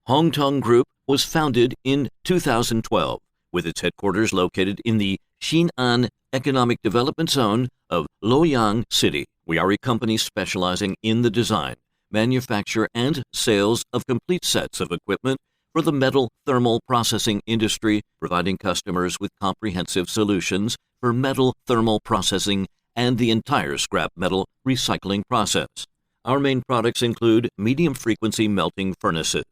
Hongteng Group was founded in 2012, with its headquarters located in the Xin'an Economic Development Zone of Luoyang City. We are a company specializing in the design, manufacture, and sales of complete sets of equipment for the metal thermal processing industry, providing customers with comprehensive solutions for metal thermal processing and the entire scrap metal recycling process. Our main products include medium-frequency melting furnaces,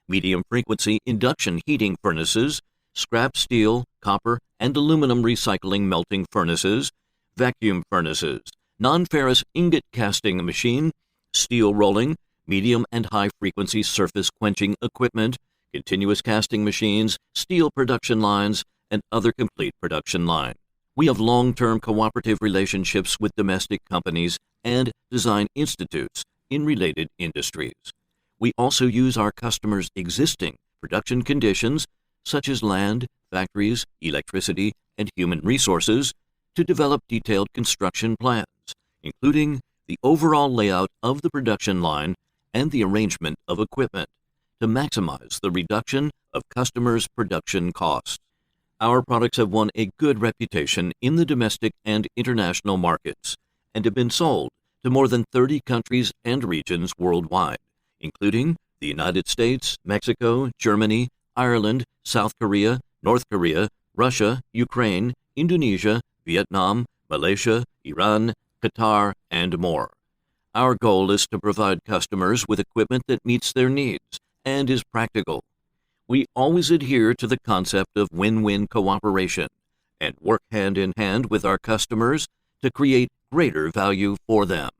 medium-frequency induction heating furnaces, scrap steel, copper, and aluminum recycling melting furnaces, vacuum furnaces, non-ferrous ingot casting machine, steel rolling, medium and high-frequency surface quenching equipment, continuous casting machines, steel production lines, and other complete production line. We have long-term cooperative relationships with domestic companies and design institutes in related industries. We also use our customers' existing production conditions, such as land, factories, electricity, and human resources, to develop detailed construction plans, including the overall layout of the production line and the arrangement of equipment, to maximize the reduction of customers' production costs. Our products have won a good reputation in the domestic and international markets and have been sold to more than 30 countries and regions worldwide, including the United States, Mexico, Germany, Ireland, South Korea, North Korea, Russia, Ukraine, Indonesia, Vietnam, Malaysia, Iran, Qatar, and more. Our goal is to provide customers with equipment that meets their needs and is practical. We always adhere to the concept of win-win cooperation and work hand in hand with our customers to create greater value for them.